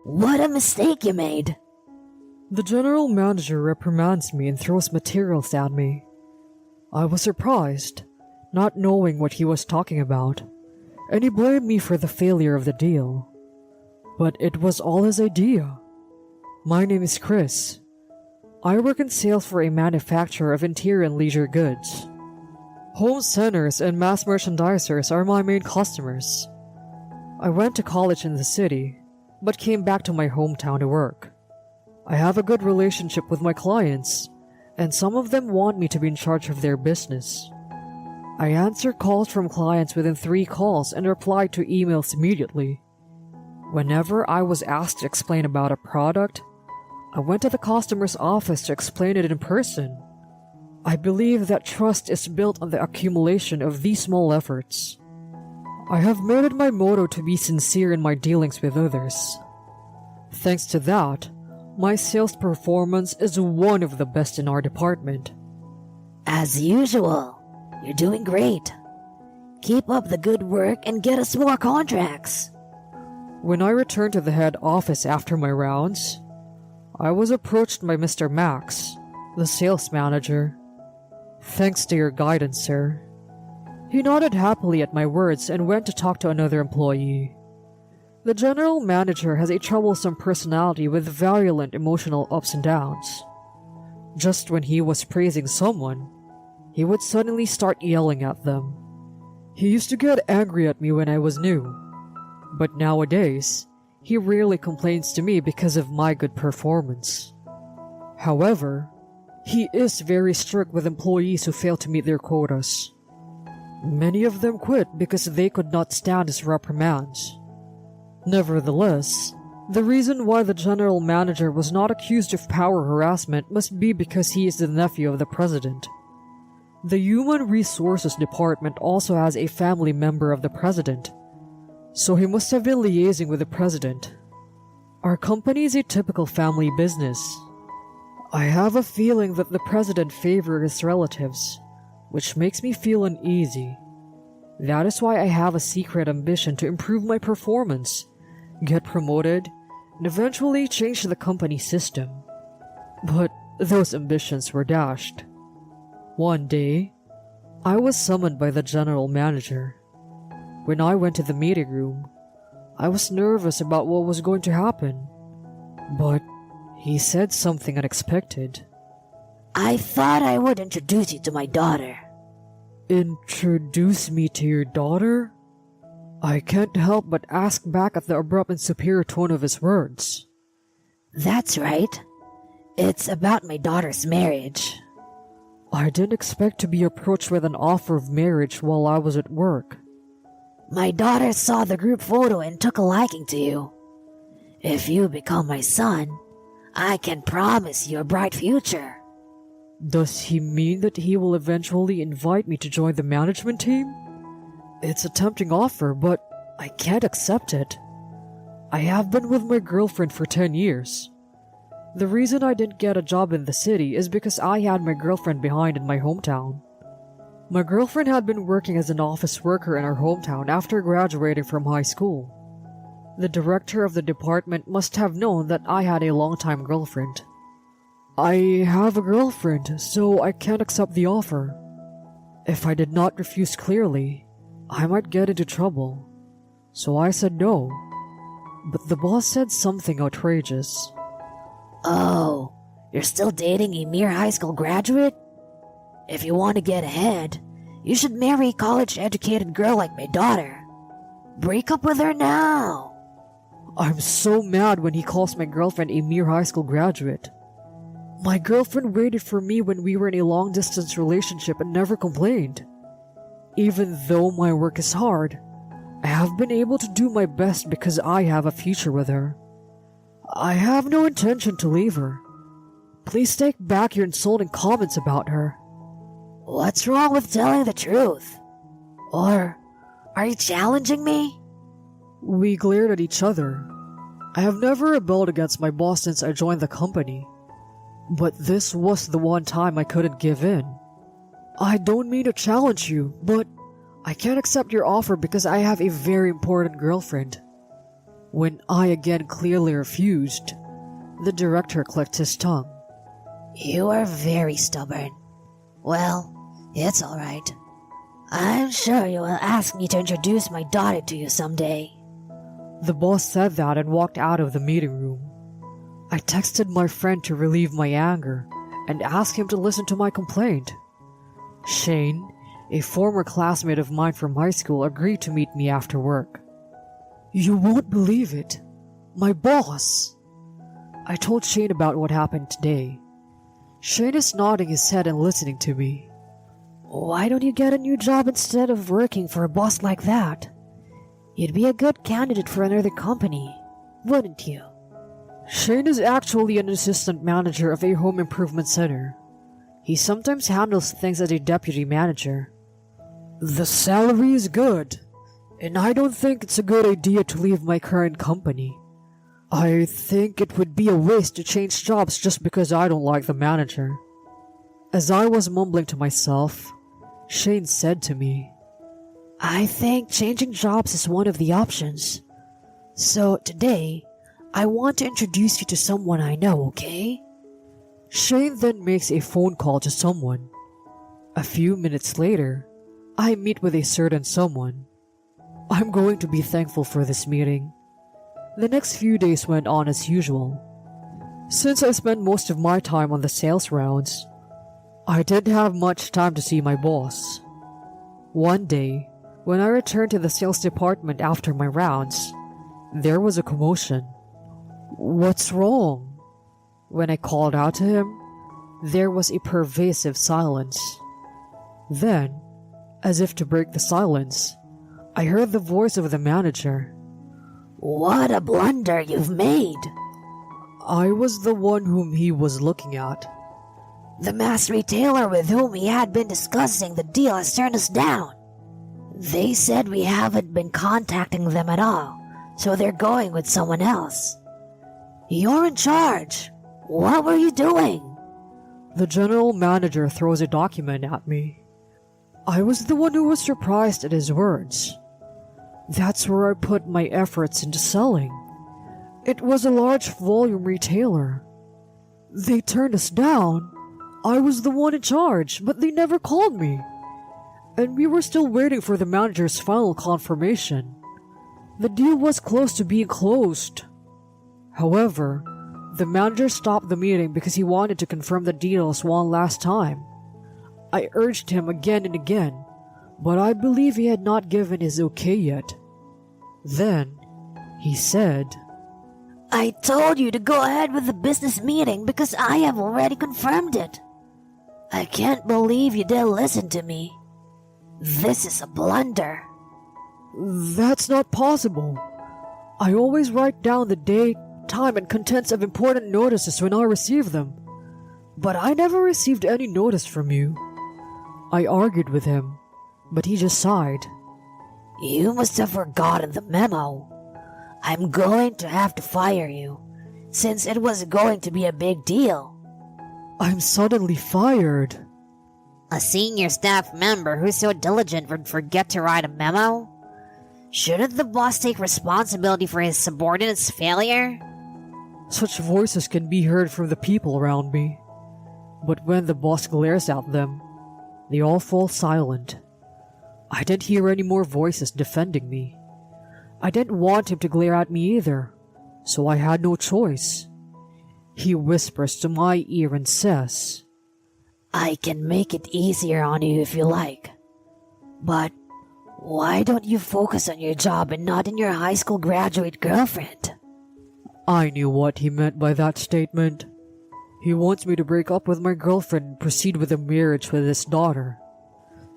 What a mistake you made. The general manager reprimands me and throws materials at me. I was surprised, not knowing what he was talking about, and he blamed me for the failure of the deal. But it was all his idea. My name is Chris. I work in sales for a manufacturer of interior and leisure goods. Home centers and mass merchandisers are my main customers. I went to college in the city, but came back to my hometown to work. I have a good relationship with my clients, and some of them want me to be in charge of their business. I answer calls from clients within 3 calls and reply to emails immediately. Whenever I was asked to explain about a product, I went to the customer's office to explain it in person. I believe that trust is built on the accumulation of these small efforts. I have made it my motto to be sincere in my dealings with others. Thanks to that, my sales performance is one of the best in our department. As usual, you're doing great. Keep up the good work and get us more contracts. When I returned to the head office after my rounds, I was approached by Mr. Max, the sales manager. Thanks to your guidance, sir. He nodded happily at my words and went to talk to another employee. The general manager has a troublesome personality with violent emotional ups and downs. Just when he was praising someone, he would suddenly start yelling at them. He used to get angry at me when I was new, but nowadays, he rarely complains to me because of my good performance. However, he is very strict with employees who fail to meet their quotas. Many of them quit because they could not stand his reprimands. Nevertheless, the reason why the general manager was not accused of power harassment must be because he is the nephew of the president. The Human Resources Department also has a family member of the president, so he must have been liaising with the president. Our company is a typical family business. I have a feeling that the president favors his relatives, which makes me feel uneasy. That is why I have a secret ambition to improve my performance, get promoted, and eventually change the company system. But those ambitions were dashed. One day, I was summoned by the general manager. When I went to the meeting room, I was nervous about what was going to happen. But he said something unexpected. I thought I would introduce you to my daughter. Introduce me to your daughter? I can't help but ask back at the abrupt and superior tone of his words. That's right. It's about my daughter's marriage. I didn't expect to be approached with an offer of marriage while I was at work. My daughter saw the group photo and took a liking to you. If you become my son, I can promise you a bright future. Does he mean that he will eventually invite me to join the management team? It's a tempting offer, but I can't accept it. I have been with my girlfriend for 10 years. The reason I didn't get a job in the city is because I had my girlfriend behind in my hometown. My girlfriend had been working as an office worker in our hometown after graduating from high school. The director of the department must have known that I had a long-time girlfriend. I have a girlfriend, so I can't accept the offer. If I did not refuse clearly, I might get into trouble. So I said no. But the boss said something outrageous. Oh, you're still dating a mere high school graduate? If you want to get ahead, you should marry a college-educated girl like my daughter. Break up with her now. I'm so mad when he calls my girlfriend a mere high school graduate. My girlfriend waited for me when we were in a long-distance relationship and never complained. Even though my work is hard, I have been able to do my best because I have a future with her. I have no intention to leave her. Please take back your insulting comments about her. What's wrong with telling the truth? Or are you challenging me? We glared at each other. I have never rebelled against my boss since I joined the company. But this was the one time I couldn't give in. I don't mean to challenge you, but I can't accept your offer because I have a very important girlfriend. When I again clearly refused, the director clicked his tongue. You are very stubborn. Well, it's alright. I'm sure you will ask me to introduce my daughter to you someday. The boss said that and walked out of the meeting room. I texted my friend to relieve my anger and asked him to listen to my complaint. Shane, a former classmate of mine from high school, agreed to meet me after work. You won't believe it. My boss! I told Shane about what happened today. Shane is nodding his head and listening to me. Why don't you get a new job instead of working for a boss like that? You'd be a good candidate for another company, wouldn't you? Shane is actually an assistant manager of a home improvement center. He sometimes handles things as a deputy manager. The salary is good, and I don't think it's a good idea to leave my current company. I think it would be a waste to change jobs just because I don't like the manager. As I was mumbling to myself, Shane said to me, I think changing jobs is one of the options. So today, I want to introduce you to someone I know, okay? Shane then makes a phone call to someone. A few minutes later, I meet with a certain someone. I'm going to be thankful for this meeting. The next few days went on as usual. Since I spent most of my time on the sales rounds, I didn't have much time to see my boss. One day, when I returned to the sales department after my rounds, there was a commotion. What's wrong? When I called out to him, there was a pervasive silence. Then, as if to break the silence, I heard the voice of the manager. What a blunder you've made! I was the one whom he was looking at. The mass retailer with whom he had been discussing the deal has turned us down. They said we haven't been contacting them at all, so they're going with someone else. You're in charge. What were you doing? The general manager throws a document at me. I was the one who was surprised at his words. That's where I put my efforts into selling. It was a large volume retailer. They turned us down. I was the one in charge, but they never called me. And we were still waiting for the manager's final confirmation. The deal was close to being closed. However, the manager stopped the meeting because he wanted to confirm the deals one last time. I urged him again and again, but I believe he had not given his okay yet. Then, he said, I told you to go ahead with the business meeting because I have already confirmed it. I can't believe you didn't listen to me. This is a blunder. That's not possible. I always write down the date, time, and contents of important notices when I receive them. But I never received any notice from you. I argued with him, but he just sighed. You must have forgotten the memo. I'm going to have to fire you, since it was going to be a big deal. I'm suddenly fired. A senior staff member who's so diligent would forget to write a memo? Shouldn't the boss take responsibility for his subordinate's failure? Such voices can be heard from the people around me. But when the boss glares at them, they all fall silent. I didn't hear any more voices defending me. I didn't want him to glare at me either, so I had no choice. He whispers to my ear and says, I can make it easier on you if you like. But why don't you focus on your job and not in your high school graduate girlfriend? I knew what he meant by that statement. He wants me to break up with my girlfriend and proceed with a marriage with his daughter.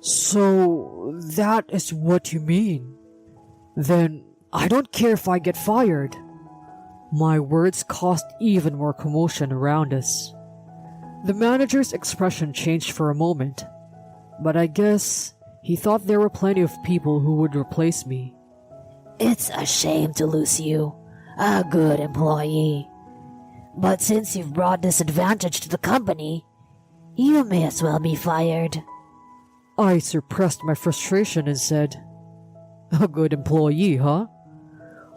So, that is what you mean? Then, I don't care if I get fired. My words caused even more commotion around us. The manager's expression changed for a moment, but I guess he thought there were plenty of people who would replace me. It's a shame to lose you, a good employee. But since you've brought disadvantage to the company, you may as well be fired. I suppressed my frustration and said, a good employee, huh?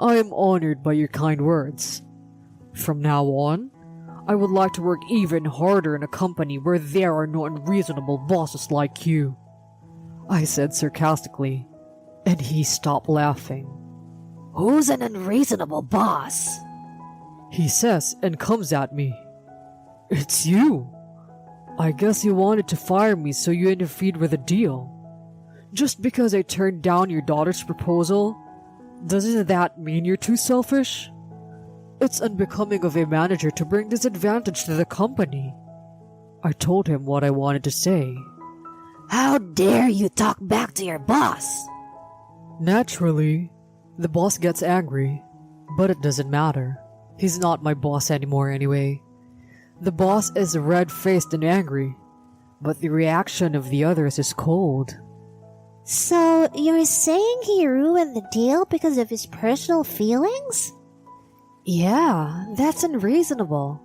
I am honored by your kind words. From now on, I would like to work even harder in a company where there are no unreasonable bosses like you," I said sarcastically, and he stopped laughing. Who's an unreasonable boss? He says and comes at me. "It's you. I guess you wanted to fire me, so you interfered with the deal. Just because I turned down your daughter's proposal, doesn't that mean you're too selfish? It's unbecoming of a manager to bring disadvantage to the company." I told him what I wanted to say. How dare you talk back to your boss? Naturally, the boss gets angry, but it doesn't matter. He's not my boss anymore anyway. The boss is red-faced and angry, but the reaction of the others is cold. So, you're saying he ruined the deal because of his personal feelings? Yeah, that's unreasonable.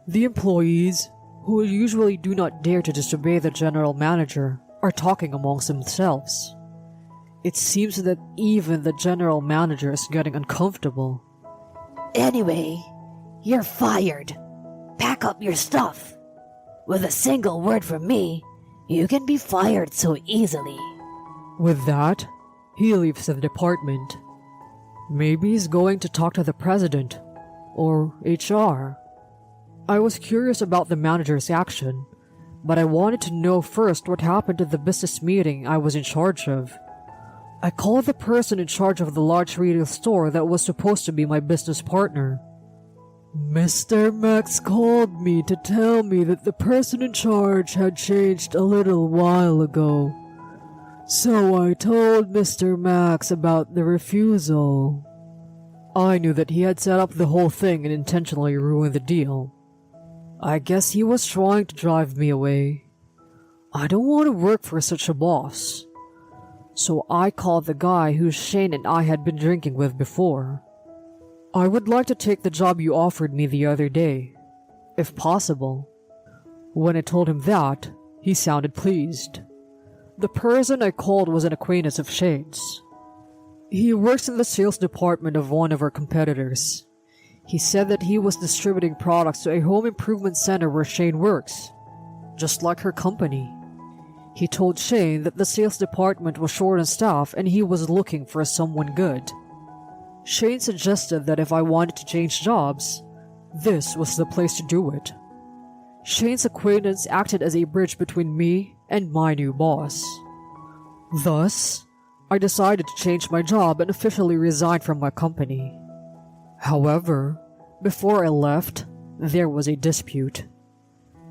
The employees, who usually do not dare to disobey the general manager, are talking amongst themselves. It seems that even the general manager is getting uncomfortable. Anyway, you're fired. Pack up your stuff. With a single word from me, you can be fired so easily. With that, he leaves the department. Maybe he's going to talk to the president, or HR. I was curious about the manager's action, but I wanted to know first what happened to the business meeting I was in charge of. I called the person in charge of the large retail store that was supposed to be my business partner. "Mr. Max called me to tell me that the person in charge had changed a little while ago. So I told Mr. Max about the refusal." I knew that he had set up the whole thing and intentionally ruined the deal. I guess he was trying to drive me away. I don't want to work for such a boss. So I called the guy who Shane and I had been drinking with before. "I would like to take the job you offered me the other day, if possible." When I told him that, he sounded pleased. The person I called was an acquaintance of Shane's. He works in the sales department of one of our competitors. He said that he was distributing products to a home improvement center where Shane works, just like her company. He told Shane that the sales department was short on staff and he was looking for someone good. Shane suggested that if I wanted to change jobs, this was the place to do it. Shane's acquaintance acted as a bridge between me and my new boss. Thus, I decided to change my job and officially resign from my company. However, before I left, there was a dispute.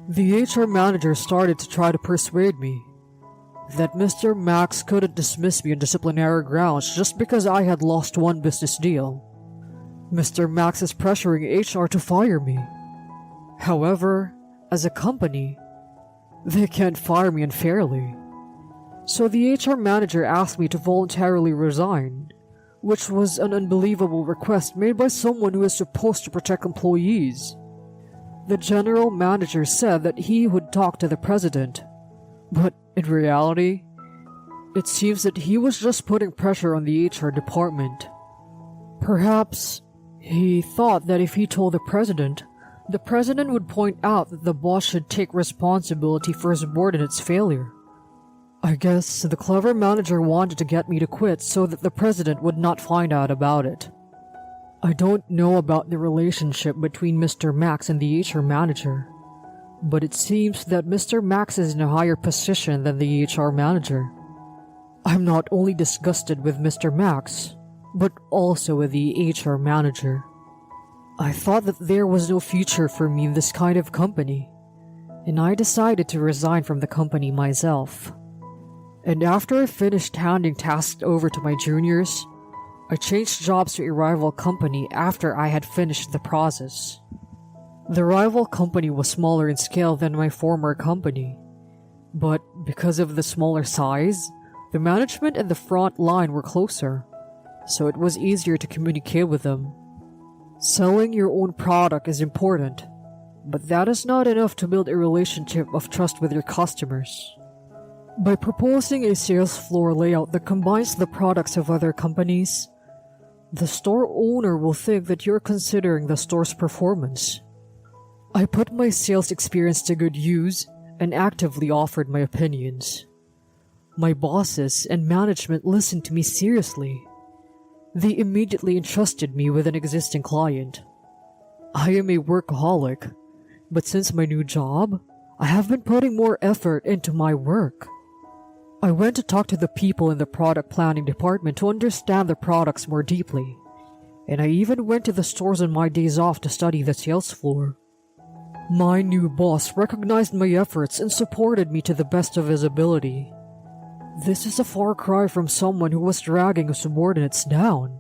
The HR manager started to try to persuade me that Mr. Max couldn't dismiss me on disciplinary grounds just because I had lost one business deal. Mr. Max is pressuring HR to fire me. However, as a company, they can't fire me unfairly. So the HR manager asked me to voluntarily resign, which was an unbelievable request made by someone who is supposed to protect employees. The general manager said that he would talk to the president, but in reality, it seems that he was just putting pressure on the HR department. Perhaps he thought that if he told the president would point out that the boss should take responsibility for his subordinate's failure. I guess the clever manager wanted to get me to quit so that the president would not find out about it. I don't know about the relationship between Mr. Max and the HR manager, but it seems that Mr. Max is in a higher position than the HR manager. I'm not only disgusted with Mr. Max, but also with the HR manager. I thought that there was no future for me in this kind of company, and I decided to resign from the company myself. And after I finished handing tasks over to my juniors, I changed jobs to a rival company after I had finished the process. The rival company was smaller in scale than my former company, but because of the smaller size, the management and the front line were closer, so it was easier to communicate with them. Selling your own product is important, but that is not enough to build a relationship of trust with your customers. By proposing a sales floor layout that combines the products of other companies, The store owner will think that you're considering the store's performance. I put my sales experience to good use and actively offered my opinions. My bosses and management listened to me seriously. They immediately entrusted me with an existing client. I am a workaholic, but since my new job, I have been putting more effort into my work. I went to talk to the people in the product planning department to understand the products more deeply, and I even went to the stores on my days off to study the sales floor. My new boss recognized my efforts and supported me to the best of his ability. This is a far cry from someone who was dragging his subordinates down.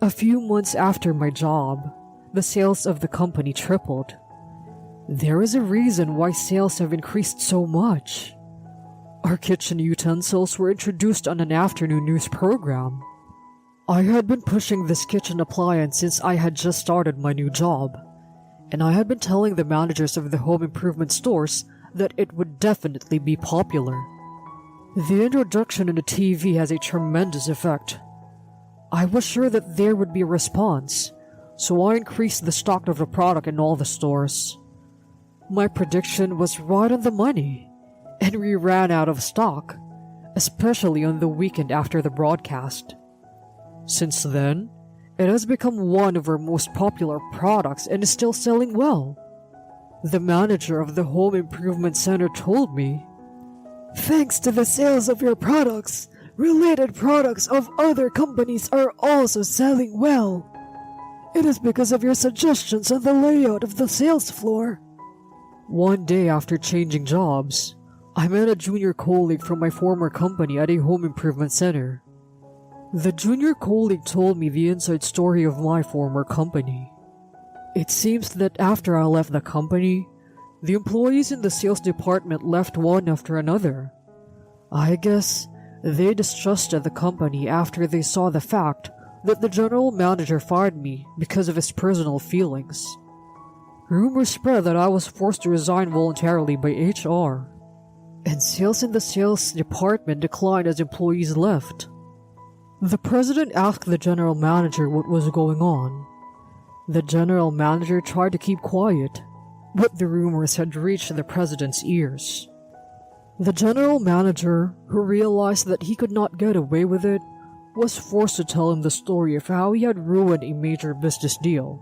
A few months after my job, the sales of the company tripled. There is a reason why sales have increased so much. Our kitchen utensils were introduced on an afternoon news program. I had been pushing this kitchen appliance since I had just started my new job, and I had been telling the managers of the home improvement stores that it would definitely be popular. The introduction on the TV has a tremendous effect. I was sure that there would be a response, so I increased the stock of the product in all the stores. My prediction was right on the money, and we ran out of stock, especially on the weekend after the broadcast. Since then, it has become one of our most popular products and is still selling well. The manager of the home improvement center told me, "Thanks to the sales of your products, related products of other companies are also selling well. It is because of your suggestions on the layout of the sales floor." One day after changing jobs, I met a junior colleague from my former company at a home improvement center. The junior colleague told me the inside story of my former company. It seems that after I left the company, the employees in the sales department left one after another. I guess they distrusted the company after they saw the fact that the general manager fired me because of his personal feelings. Rumors spread that I was forced to resign voluntarily by HR, and sales in the sales department declined as employees left. The president asked the general manager what was going on. The general manager tried to keep quiet, but the rumors had reached the president's ears. The general manager, who realized that he could not get away with it, was forced to tell him the story of how he had ruined a major business deal.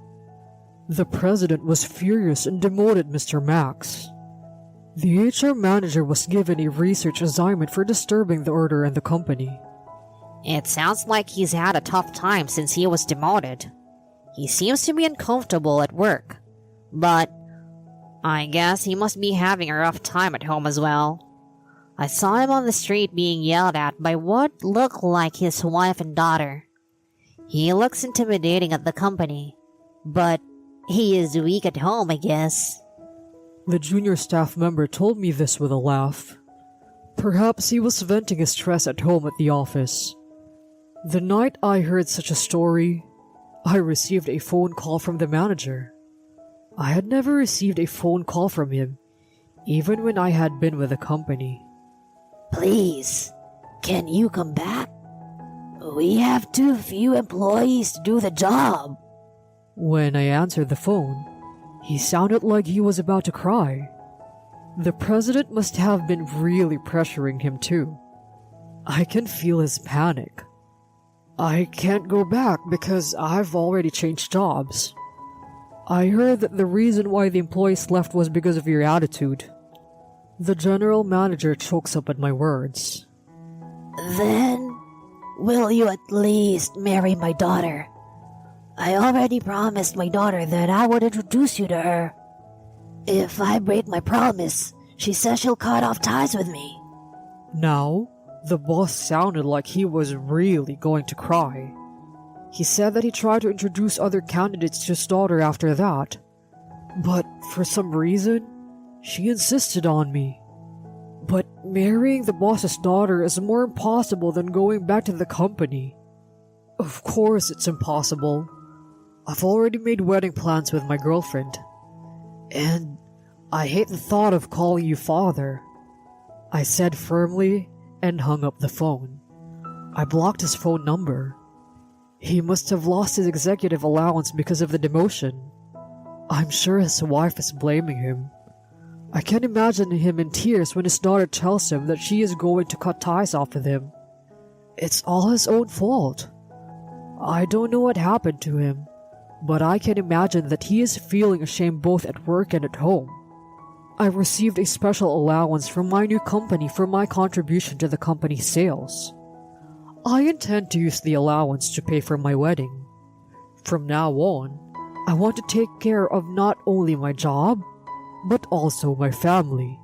The president was furious and demoted Mr. Max. The HR manager was given a research assignment for disturbing the order in the company. It sounds like he's had a tough time since he was demoted. He seems to be uncomfortable at work, but I guess he must be having a rough time at home as well. I saw him on the street being yelled at by what looked like his wife and daughter. He looks intimidating at the company, but he is weak at home, I guess. The junior staff member told me this with a laugh. Perhaps he was venting his stress at home at the office. The night I heard such a story, I received a phone call from the manager. I had never received a phone call from him, even when I had been with the company. "Please, can you come back? We have too few employees to do the job." When I answered the phone, he sounded like he was about to cry. The president must have been really pressuring him too. I can feel his panic. "I can't go back because I've already changed jobs. I heard that the reason why the employees left was because of your attitude." The general manager chokes up at my words. "Then, will you at least marry my daughter? I already promised my daughter that I would introduce you to her. If I break my promise, she says she'll cut off ties with me." Now, the boss sounded like he was really going to cry. He said that he tried to introduce other candidates to his daughter after that, but for some reason, she insisted on me. But marrying the boss's daughter is more impossible than going back to the company. Of course it's impossible. I've already made wedding plans with my girlfriend. And I hate the thought of calling you father, I said firmly and hung up the phone. I blocked his phone number. He must have lost his executive allowance because of the demotion. I'm sure his wife is blaming him. I can imagine him in tears when his daughter tells him that she is going to cut ties off with him. It's all his own fault. I don't know what happened to him, but I can imagine that he is feeling ashamed both at work and at home. I received a special allowance from my new company for my contribution to the company's sales. I intend to use the allowance to pay for my wedding. From now on, I want to take care of not only my job, but also my family.